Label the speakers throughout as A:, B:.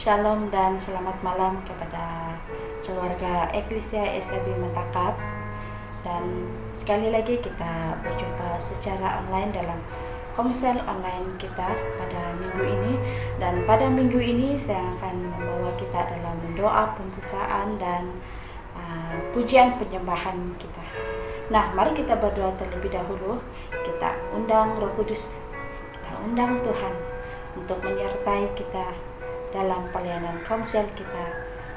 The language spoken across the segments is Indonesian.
A: Shalom dan selamat malam kepada keluarga Eklesia SAB Mentakap. Dan sekali lagi kita berjumpa secara online dalam komsel online kita pada minggu ini. Dan pada minggu ini saya akan membawa kita dalam doa pembukaan dan pujian penyembahan kita. Nah, mari kita berdoa terlebih dahulu. Kita undang Roh Kudus, kita undang Tuhan untuk menyertai kita dalam pelayanan komsel kita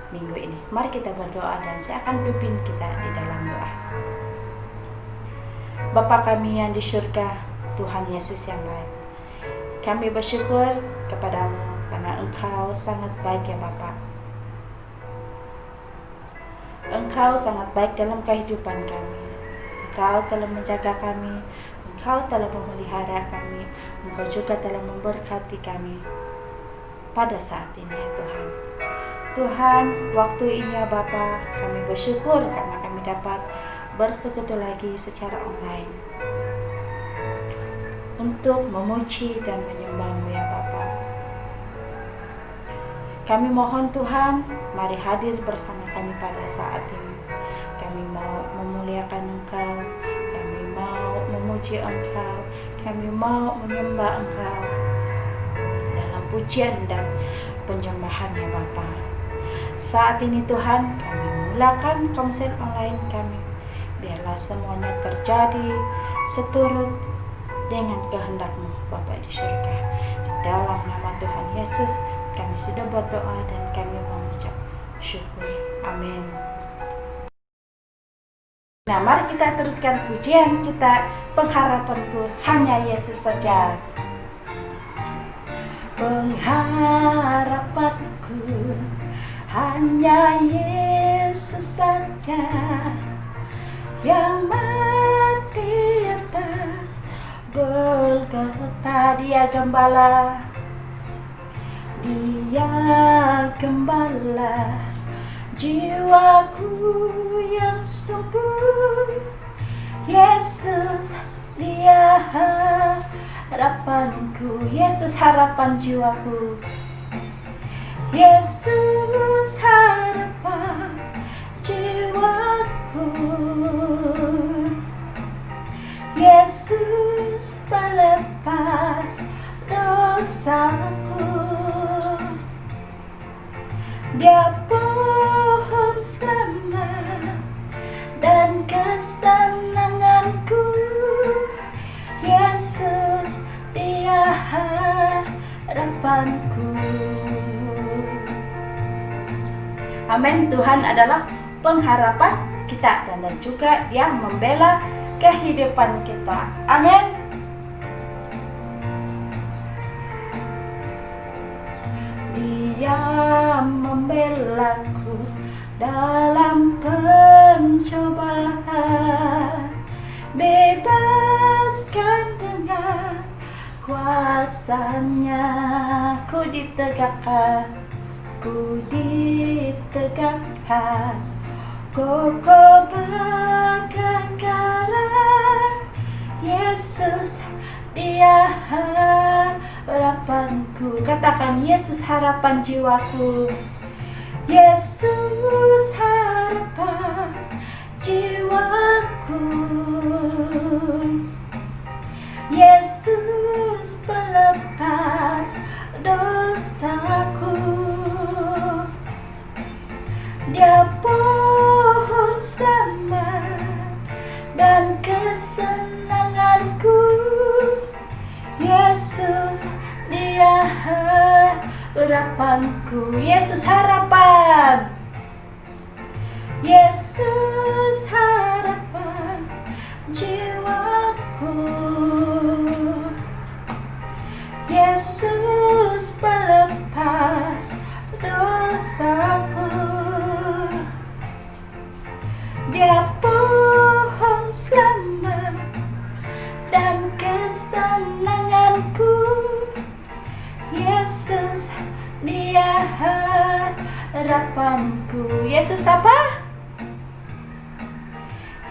A: minggu ini. Mari kita berdoa dan saya akan pimpin kita di dalam doa. Bapa kami yang di surga, Tuhan Yesus yang baik, kami bersyukur kepadamu karena Engkau sangat baik ya Bapa. Engkau sangat baik dalam kehidupan kami. Engkau telah menjaga kami, Engkau telah memelihara kami, Engkau juga telah memberkati kami pada saat ini ya Tuhan. Tuhan, waktu ini ya Bapa, kami bersyukur karena kami dapat bersekutu lagi secara online untuk memuji dan menyembah-Mu ya Bapa. Kami mohon Tuhan, mari hadir bersama kami pada saat ini. Kami mau memuliakan Engkau, kami mau memuji Engkau, kami mau menyembah Engkau dalam pujian dan penyembahan ya Bapa. Saat ini Tuhan, kami mulakan komsel online kami. Biarlah semuanya terjadi seturut dengan kehendak-Mu Bapa di surga. Di dalam nama Tuhan Yesus kami sudah berdoa dan kami mengucap syukur. Amin. Nah, mari kita teruskan pujian kita. Pengharapanku hanya Yesus saja. Pengharapanku hanya Yesus saja, yang mati atas Golgota. Dia gembala, Dia gembala jiwaku yang sungguh. Yesus, Dia harapanku, Yesus harapan jiwaku. Yesus harapan jiwaku. Yesus pelepas dosaku. Dia pohon selamat dan kesenanganku. Yesus, Dia harapanku. Amin. Tuhan adalah pengharapan kita dan juga Dia membela kehidupan kita. Amin. Dia membelaku dalam pencobaan, bebaskan dengan kuasa-Nya. Ku ditegakkan, ku ditegakkan, kokoh bagaikan karang. Yesus, Dia harapanku. Katakan, Yesus harapan jiwaku. Yesus harapan jiwaku. Yesus pelepas dosaku. Dia pohon selamat dan kesenanganku. Yesus, Dia harapanku. Yesus harapan. Yesus harapan jiwaku. Yesus pelepas dosaku. Dia pohon selamat dan kesenanganku. Yesus, Dia harapanku. Yesus apa?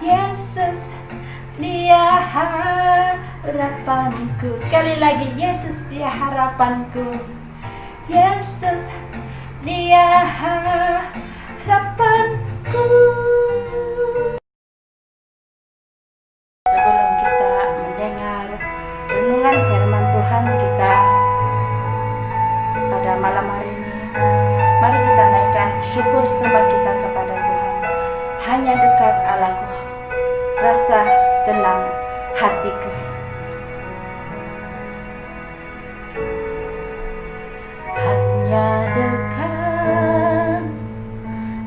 A: Yesus, Dia harapanku. Sekali lagi, Yesus Dia harapanku. Yesus Dia harapanku. Sebelum kita mendengar renungan firman Tuhan kita pada malam hari ini, mari kita naikkan syukur sembah kita kepada Tuhan. Hanya dekat Allahku, rasa tenang hatiku. Hanya dekat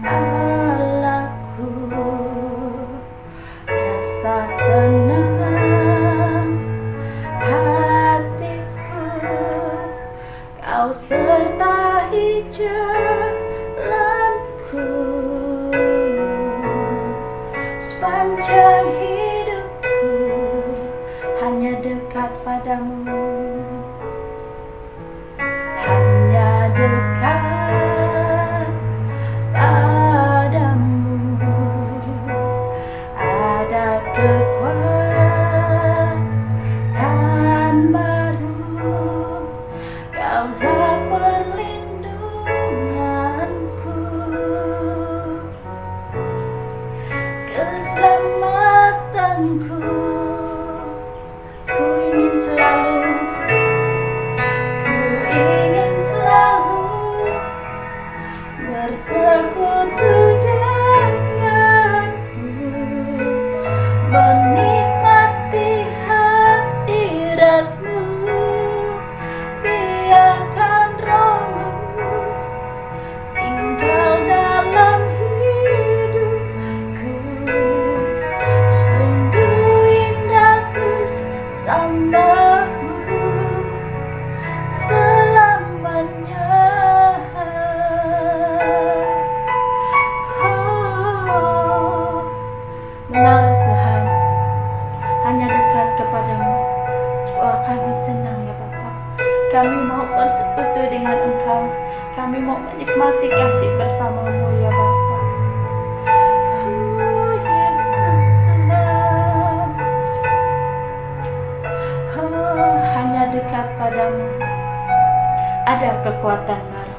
A: Allahku, rasa tenang hatiku. Kau sertai jalanku sepanjang hidupku. Hanya dekat padamu, hanya dekat padamu. Ada kekuatan baru, Kaulah perlindunganku, keselamatanku. Ku ingin selalu bersekutu denganmu, menikmati hadiratmu. Biarkan rohmu tinggal dalam hidupku. Sungguh indah bersamamu selamanya. Benar Tuhan, hanya dekat kepadamu jiwa kami tenang ya Bapa. Kami mau bersekutu dengan Engkau, kami mau menikmati kasih bersamamu ya Bapa. Oh Yesus Tuhan, oh hanya dekat padamu ada kekuatan baru.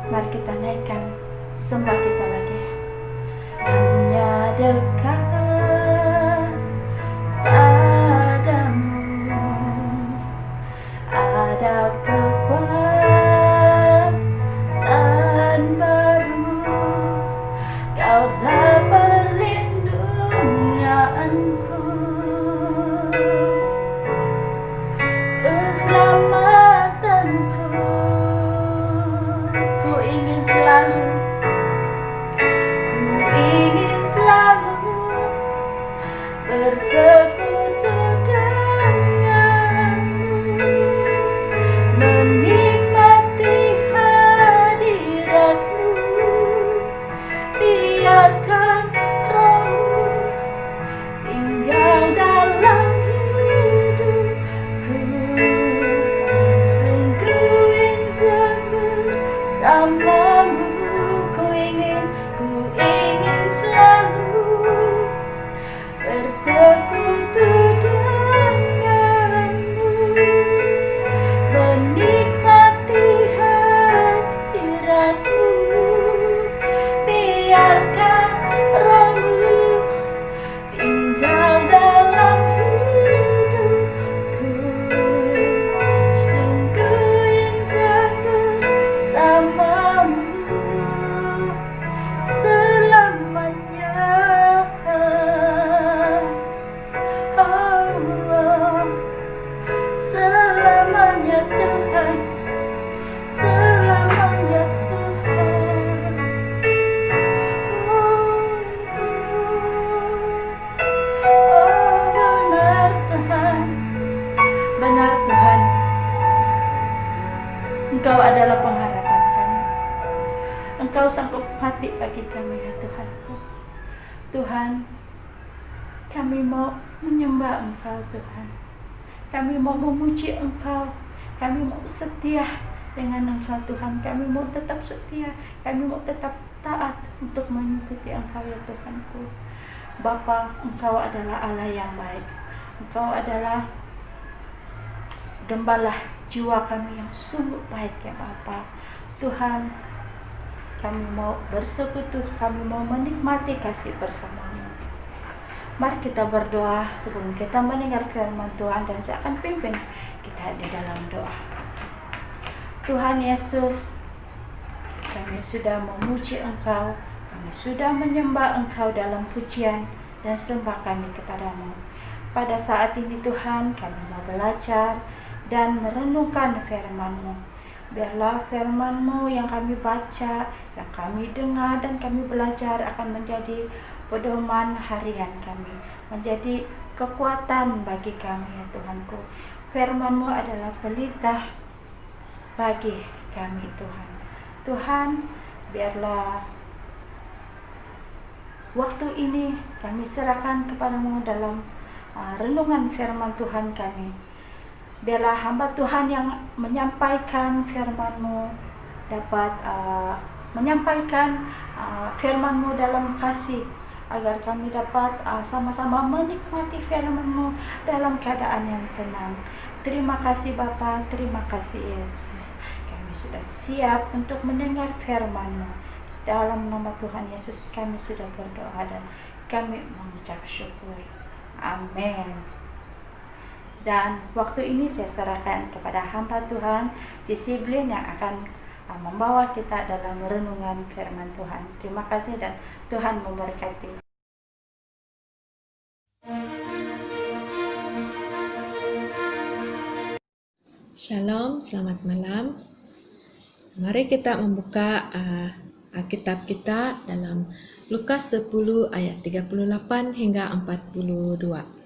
A: Mari kita naikkan sembah kita lagi. Hanya dekat padamu ada kekuatan baru, Kaulah perlindunganku, keselamatanku. Ku ingin selalu bersekutu denganmu, menikmati hadiratmu. Biarkan rohmu tinggal dalam hidupku. Sungguh indah bersamamu. Ku ingin selalu bersekutu denganmu, menikmati hadiratmu. Biarkan rohmu tinggal dalam hidupku. Sungguh indah bersamamu selamanya. Oh, selamanya Tuhan, selamanya Tuhan. Benar Tuhan, benar Tuhan. Engkau adalah pengharapan kami. Engkau sanggup mati bagi kami ya Tuhanku. Tuhan, kami mau menyembah Engkau Tuhan. Kami mau memuji Engkau. Kami mau setia dengan Engkau Tuhan. Kami mau tetap setia. Kami mau tetap taat untuk mengikuti Engkau ya Tuhanku. Bapa, Engkau adalah Allah yang baik. Engkau adalah gembala jiwa kami yang sungguh baik ya Bapa. Tuhan, kami mau bersekutu, kami mau menikmati kasih bersama-Mu. Mari kita berdoa sebelum kita mendengar firman Tuhan, dan saya akan pimpin kita di dalam doa. Tuhan Yesus, kami sudah memuji Engkau, kami sudah menyembah Engkau dalam pujian dan sembah kami kepadamu. Pada saat ini Tuhan, kami mau belajar dan merenungkan firman-Mu. Biarlah firman-Mu yang kami baca, yang kami dengar dan kami belajar akan menjadi pedoman harian kami, menjadi kekuatan bagi kami ya Tuhanku. Firman-Mu adalah pelita bagi kami Tuhan. Tuhan, biarlah waktu ini kami serahkan kepadamu dalam renungan firman Tuhan kami. Biarlah hamba Tuhan yang menyampaikan firman-Mu dapat menyampaikan firman-Mu dalam kasih, agar kami dapat sama-sama menikmati firman-Mu dalam keadaan yang tenang. Terima kasih Bapa, terima kasih Yesus. Kami sudah siap untuk mendengar firman-Mu. Dalam nama Tuhan Yesus kami sudah berdoa dan kami mengucap syukur. Amin. Dan waktu ini saya serahkan kepada hamba Tuhan, Sisi Blin, yang akan membawa kita dalam renungan firman Tuhan. Terima kasih dan Tuhan memberkati.
B: Shalom, selamat malam. Mari kita membuka Alkitab kita dalam Lukas 10 ayat 38 hingga 42.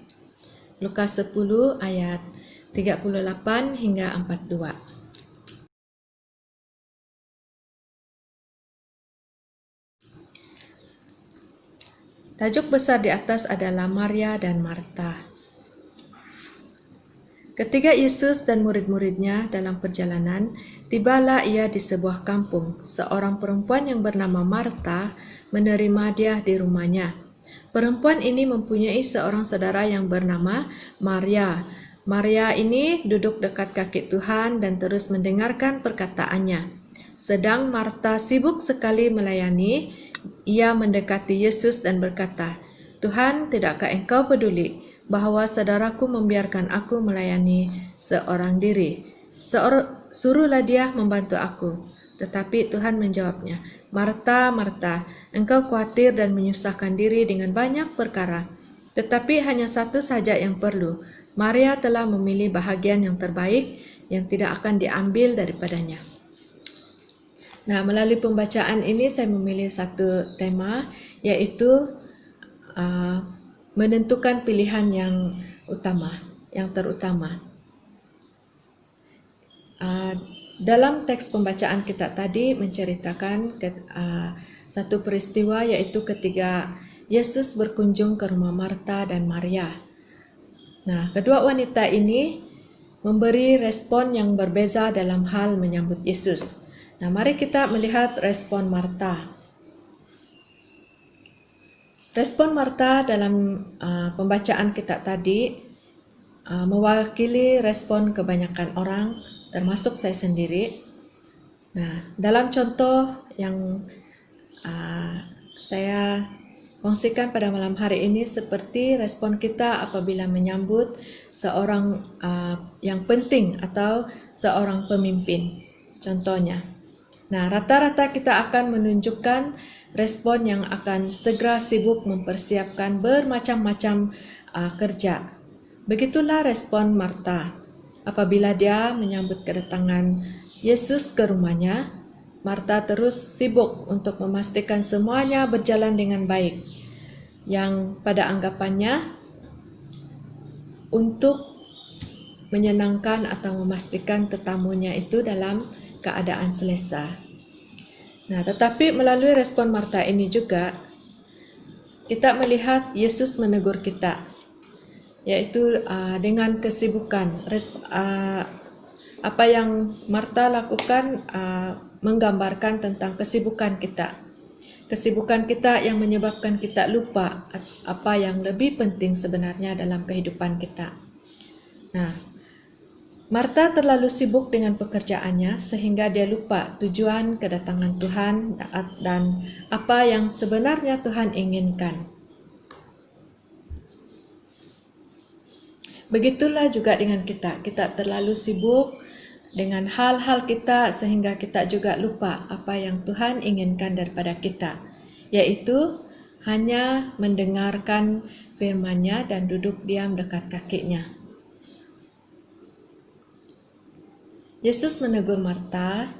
B: Lukas 10 ayat 38 hingga 42. Tajuk besar di atas adalah Maria dan Marta. Ketika Yesus dan murid-muridnya dalam perjalanan, tibalah ia di sebuah kampung. Seorang perempuan yang bernama Marta menerima dia di rumahnya. Perempuan ini mempunyai seorang saudara yang bernama Maria. Maria ini duduk dekat kaki Tuhan dan terus mendengarkan perkataannya. Sedang Marta sibuk sekali melayani. Ia mendekati Yesus dan berkata, "Tuhan, tidakkah Engkau peduli bahwa saudaraku membiarkan aku melayani seorang diri? Suruhlah dia membantu aku." Tetapi Tuhan menjawabnya, "Marta, Marta, engkau khawatir dan menyusahkan diri dengan banyak perkara. Tetapi hanya satu saja yang perlu. Maria telah memilih bahagian yang terbaik yang tidak akan diambil daripadanya." Nah, melalui pembacaan ini saya memilih satu tema, yaitu menentukan pilihan yang utama, yang terutama. Dalam teks pembacaan kita tadi menceritakan satu peristiwa, yaitu ketika Yesus berkunjung ke rumah Marta dan Maria. Nah, kedua wanita ini memberi respon yang berbeza dalam hal menyambut Yesus. Nah, mari kita melihat respon Marta. Respon Marta dalam pembacaan kita tadi mewakili respon kebanyakan orang, termasuk saya sendiri. Nah, dalam contoh yang saya kongsikan pada malam hari ini, seperti respon kita apabila menyambut seorang yang penting atau seorang pemimpin. Contohnya, nah, rata-rata kita akan menunjukkan respon yang akan segera sibuk mempersiapkan bermacam-macam kerja. Begitulah respon Marta. Apabila dia menyambut kedatangan Yesus ke rumahnya, Marta terus sibuk untuk memastikan semuanya berjalan dengan baik, yang pada anggapannya untuk menyenangkan atau memastikan tetamunya itu dalam keadaan selesa. Nah, tetapi melalui respon Marta ini juga kita melihat Yesus menegur kita, yaitu dengan kesibukan. Apa yang Marta lakukan menggambarkan tentang kesibukan kita. Kesibukan kita yang menyebabkan kita lupa apa yang lebih penting sebenarnya dalam kehidupan kita. Nah, Marta terlalu sibuk dengan pekerjaannya sehingga dia lupa tujuan kedatangan Tuhan dan apa yang sebenarnya Tuhan inginkan. Begitulah juga dengan kita. Kita terlalu sibuk dengan hal-hal kita sehingga kita juga lupa apa yang Tuhan inginkan daripada kita, yaitu hanya mendengarkan firman-Nya dan duduk diam dekat kaki-Nya. Yesus menegur Marta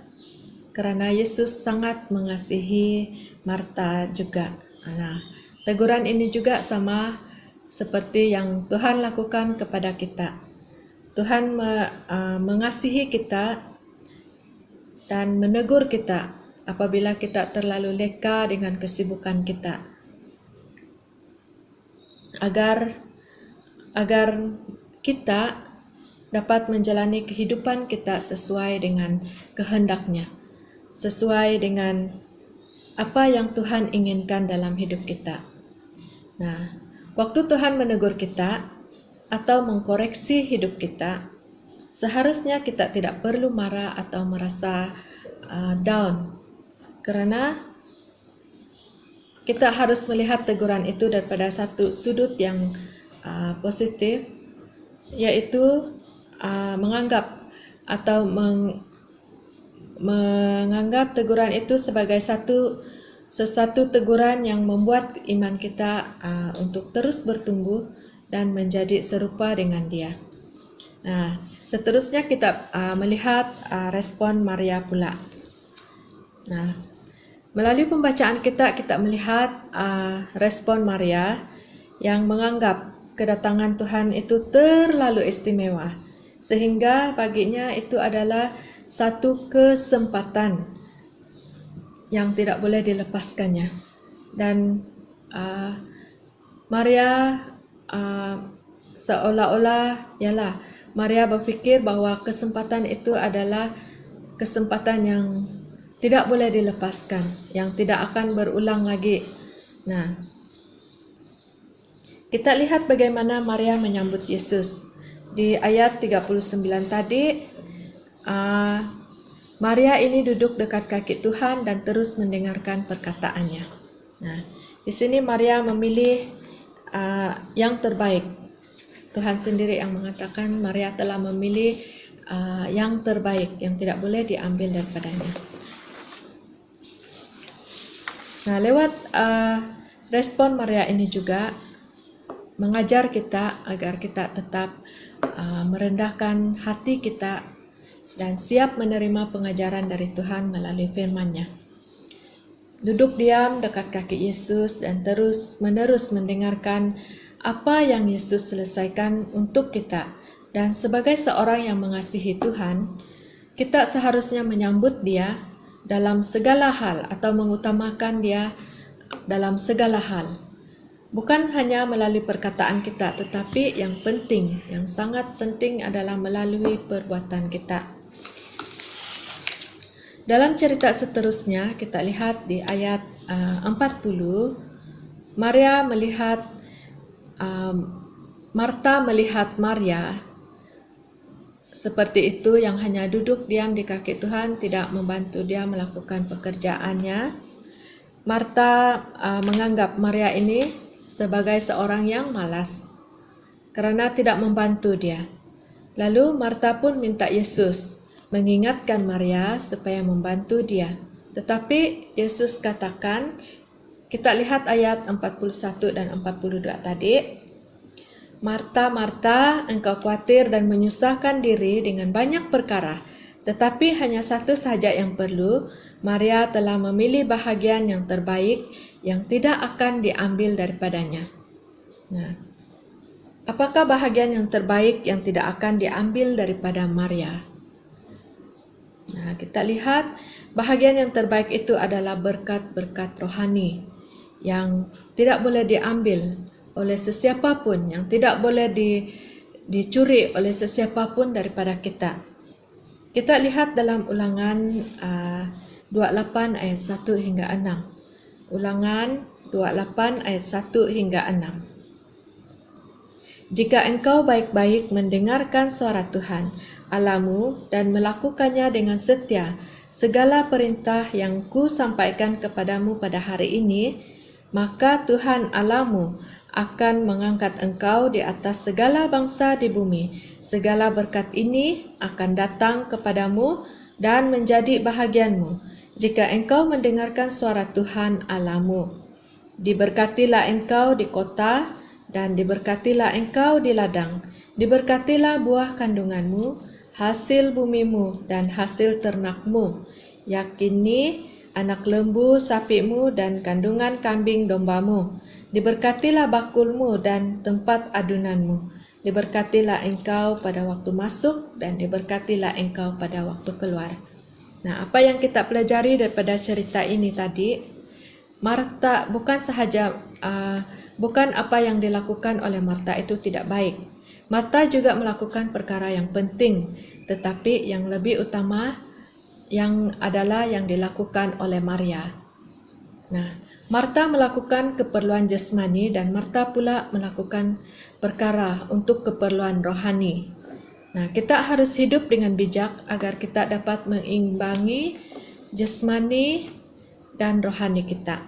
B: kerana Yesus sangat mengasihi Marta juga. Nah, teguran ini juga sama seperti yang Tuhan lakukan kepada kita. Tuhan mengasihi kita dan menegur kita apabila kita terlalu leka dengan kesibukan kita. Agar kita dapat menjalani kehidupan kita sesuai dengan kehendak-Nya, sesuai dengan apa yang Tuhan inginkan dalam hidup kita. Nah, waktu Tuhan menegur kita atau mengkoreksi hidup kita, seharusnya kita tidak perlu marah atau merasa down, kerana kita harus melihat teguran itu daripada satu sudut yang positif, yaitu menganggap atau menganggap teguran itu sebagai sesuatu teguran yang membuat iman kita untuk terus bertumbuh dan menjadi serupa dengan Dia. Nah, seterusnya kita melihat respon Maria pula. Nah, melalui pembacaan kita melihat respon Maria yang menganggap kedatangan Tuhan itu terlalu istimewa, sehingga baginya itu adalah satu kesempatan yang tidak boleh dilepaskannya. Dan Maria seolah-olah Maria berfikir bahawa kesempatan itu adalah kesempatan yang tidak boleh dilepaskan, yang tidak akan berulang lagi. Nah, kita lihat bagaimana Maria menyambut Yesus. Di ayat 39 tadi, Maria ini duduk dekat kaki Tuhan dan terus mendengarkan perkataannya. Nah, di sini Maria memilih yang terbaik. Tuhan sendiri yang mengatakan Maria telah memilih yang terbaik, yang tidak boleh diambil daripadanya. Nah, lewat respon Maria ini juga mengajar kita agar kita tetap merendahkan hati kita dan siap menerima pengajaran dari Tuhan melalui firman-Nya. Duduk diam dekat kaki Yesus dan terus-menerus mendengarkan apa yang Yesus selesaikan untuk kita. Dan sebagai seorang yang mengasihi Tuhan, kita seharusnya menyambut Dia dalam segala hal atau mengutamakan Dia dalam segala hal. Bukan hanya melalui perkataan kita, tetapi yang penting, yang sangat penting adalah melalui perbuatan kita. Dalam cerita seterusnya, kita lihat di ayat 40, Marta melihat Maria seperti itu, yang hanya duduk diam di kaki Tuhan, tidak membantu Dia melakukan pekerjaannya. Marta menganggap Maria ini sebagai seorang yang malas kerana tidak membantu dia. Lalu Marta pun minta Yesus mengingatkan Maria supaya membantu dia. Tetapi Yesus katakan, kita lihat ayat 41 dan 42 tadi, Marta, Marta, engkau khawatir dan menyusahkan diri dengan banyak perkara, tetapi hanya satu saja yang perlu. Maria telah memilih bahagian yang terbaik yang tidak akan diambil daripadanya. Nah, apakah bahagian yang terbaik yang tidak akan diambil daripada Maria? Nah, kita lihat bahagian yang terbaik itu adalah berkat-berkat rohani yang tidak boleh diambil oleh sesiapa pun, yang tidak boleh dicuri oleh sesiapa pun daripada kita. Kita lihat dalam Ulangan 28 ayat 1 hingga 6. Ulangan 28 ayat 1 hingga 6. Jika engkau baik-baik mendengarkan suara Tuhan, Allahmu dan melakukannya dengan setia segala perintah yang ku sampaikan kepadamu pada hari ini, maka Tuhan Allahmu akan mengangkat engkau di atas segala bangsa di bumi. Segala berkat ini akan datang kepadamu dan menjadi bahagianmu jika engkau mendengarkan suara Tuhan Allahmu. Diberkatilah engkau di kota dan diberkatilah engkau di ladang. Diberkatilah buah kandunganmu, hasil bumimu dan hasil ternakmu. Yakini anak lembu sapimu dan kandungan kambing dombamu. Diberkatilah bakulmu dan tempat adunanmu. Diberkatilah engkau pada waktu masuk dan diberkatilah engkau pada waktu keluar. Nah, apa yang kita pelajari daripada cerita ini tadi, Marta bukan apa yang dilakukan oleh Marta itu tidak baik. Marta juga melakukan perkara yang penting, tetapi yang lebih utama yang adalah yang dilakukan oleh Maria. Nah, Marta melakukan keperluan jasmani dan Marta pula melakukan perkara untuk keperluan rohani. Nah, kita harus hidup dengan bijak agar kita dapat mengimbangi jasmani dan rohani kita,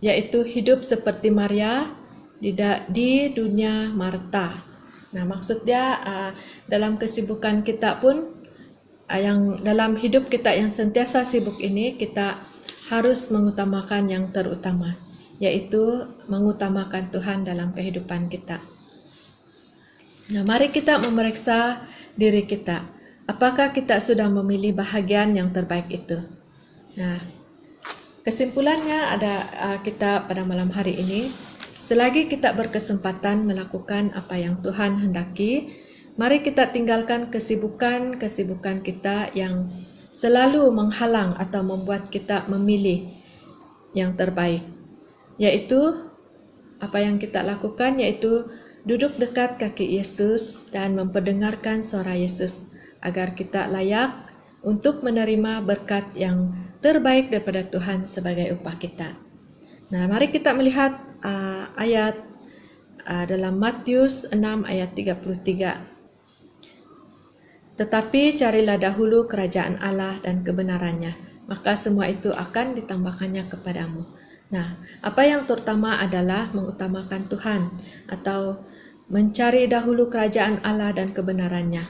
B: yaitu hidup seperti Maria di dunia Marta. Nah, maksudnya dalam kesibukan kita pun, yang dalam hidup kita yang sentiasa sibuk ini, kita harus mengutamakan yang terutama, yaitu mengutamakan Tuhan dalam kehidupan kita. Nah, mari kita memeriksa diri kita. Apakah kita sudah memilih bahagian yang terbaik itu? Nah, kesimpulannya ada kita pada malam hari ini, selagi kita berkesempatan melakukan apa yang Tuhan hendaki, mari kita tinggalkan kesibukan kita yang selalu menghalang atau membuat kita memilih yang terbaik. Yaitu, apa yang kita lakukan yaitu duduk dekat kaki Yesus dan memperdengarkan suara Yesus, agar kita layak untuk menerima berkat yang terbaik daripada Tuhan sebagai upah kita. Nah, mari kita melihat ayat dalam Matius 6 ayat 33. Tetapi carilah dahulu kerajaan Allah dan kebenarannya, maka semua itu akan ditambahkannya kepadamu. Nah, apa yang terutama adalah mengutamakan Tuhan atau mencari dahulu kerajaan Allah dan kebenarannya.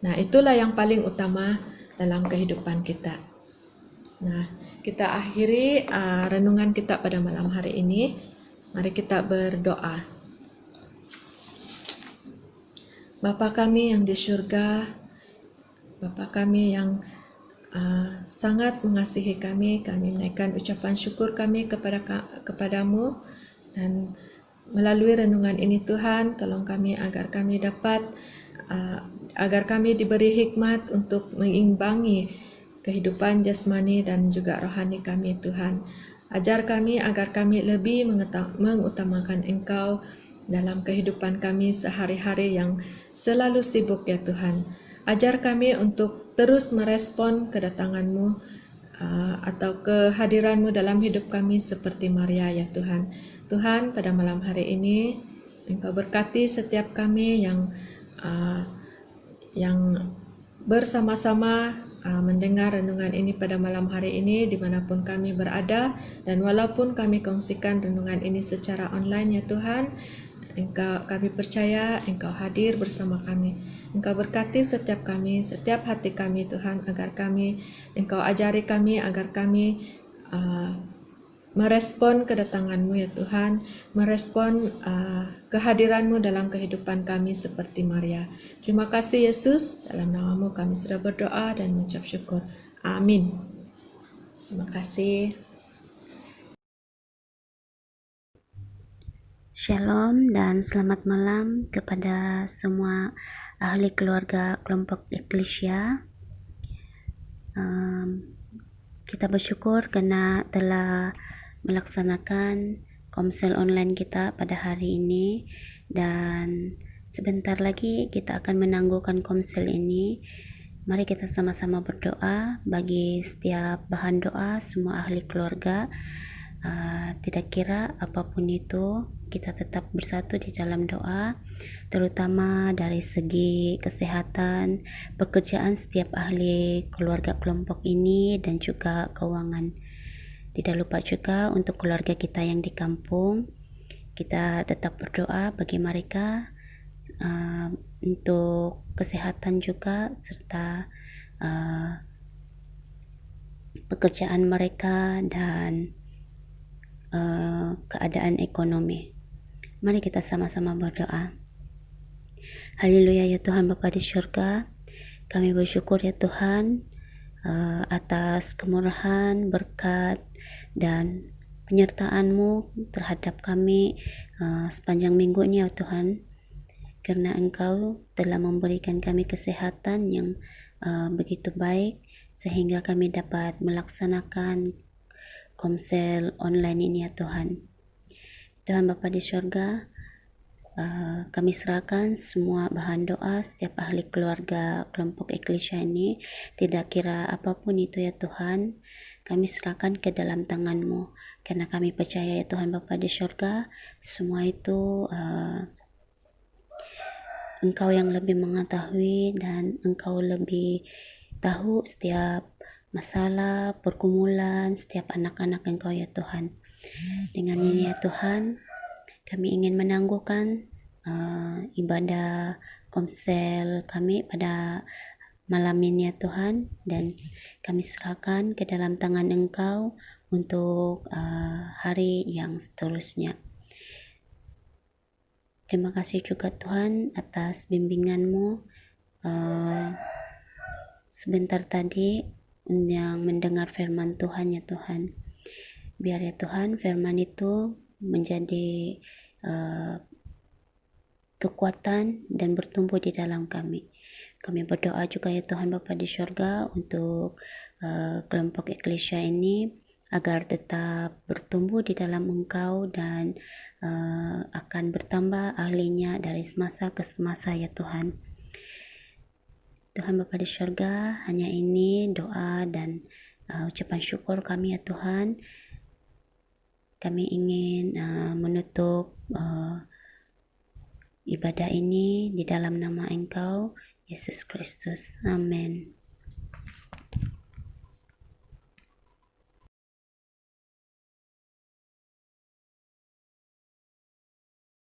B: Nah, itulah yang paling utama dalam kehidupan kita. Nah, kita akhiri renungan kita pada malam hari ini. Mari kita berdoa. Bapa kami yang di surga, Bapa kami yang sangat mengasihi kami menaikkan ucapan syukur kami kepadamu, dan melalui renungan ini Tuhan, tolong kami agar kami dapat agar kami diberi hikmat untuk mengimbangi kehidupan jasmani dan juga rohani kami Tuhan. Ajar kami agar kami lebih mengutamakan Engkau dalam kehidupan kami sehari-hari yang selalu sibuk ya Tuhan. Ajar kami untuk terus merespon kedatangan-Mu atau kehadiran-Mu dalam hidup kami seperti Maria ya Tuhan. Tuhan, pada malam hari ini Engkau berkati setiap kami yang bersama-sama mendengar renungan ini pada malam hari ini dimanapun kami berada, dan walaupun kami kongsikan renungan ini secara online ya Tuhan, kami percaya Engkau hadir bersama kami. Engkau berkati setiap kami, setiap hati kami Tuhan, agar Engkau ajari kami agar kami merespon kedatangan-Mu ya Tuhan, merespon kehadiran-Mu dalam kehidupan kami seperti Maria. Terima kasih Yesus, dalam nama-Mu kami sudah berdoa dan mengucap syukur. Amin. Terima kasih.
C: Shalom dan selamat malam kepada semua ahli keluarga kelompok Eklesia. Kita bersyukur karena telah melaksanakan komsel online kita pada hari ini, dan sebentar lagi kita akan menangguhkan komsel ini. Mari kita sama-sama berdoa bagi setiap bahan doa semua ahli keluarga. Tidak kira apapun itu, kita tetap bersatu di dalam doa, terutama dari segi kesehatan, pekerjaan setiap ahli keluarga kelompok ini, dan juga keuangan. Tidak lupa juga untuk keluarga kita yang di kampung, kita tetap berdoa bagi mereka untuk kesehatan juga, serta pekerjaan mereka dan keadaan ekonomi. Mari kita sama-sama berdoa. Haleluya ya Tuhan Bapa di surga, kami bersyukur ya Tuhan atas kemurahan, berkat, dan penyertaan-Mu terhadap kami sepanjang minggu ini ya Tuhan, karena Engkau telah memberikan kami kesehatan yang begitu baik sehingga kami dapat melaksanakan komsel online ini ya Tuhan. Tuhan Bapa di surga, kami serahkan semua bahan doa setiap ahli keluarga kelompok eklesia ini, tidak kira apapun itu ya Tuhan, kami serahkan ke dalam tangan-Mu, karena kami percaya ya Tuhan Bapa di surga, semua itu Engkau yang lebih mengetahui dan Engkau lebih tahu setiap masalah, pergumulan setiap anak-anak Engkau ya Tuhan. Dengan ini ya Tuhan, kami ingin menangguhkan ibadah komsel kami pada malam ini ya Tuhan, dan kami serahkan ke dalam tangan Engkau untuk hari yang seterusnya. Terima kasih juga Tuhan atas bimbingan-Mu sebentar tadi yang mendengar firman Tuhan ya Tuhan. Biar ya Tuhan firman itu menjadi kekuatan dan bertumbuh di dalam kami. Kami berdoa juga ya Tuhan Bapa di surga untuk kelompok eklesia ini agar tetap bertumbuh di dalam Engkau dan akan bertambah ahlinya dari semasa ke semasa ya Tuhan. Tuhan Bapa di surga, hanya ini doa dan ucapan syukur kami ya Tuhan. Kami ingin menutup ibadah ini di dalam nama Engkau, Yesus Kristus. Amin.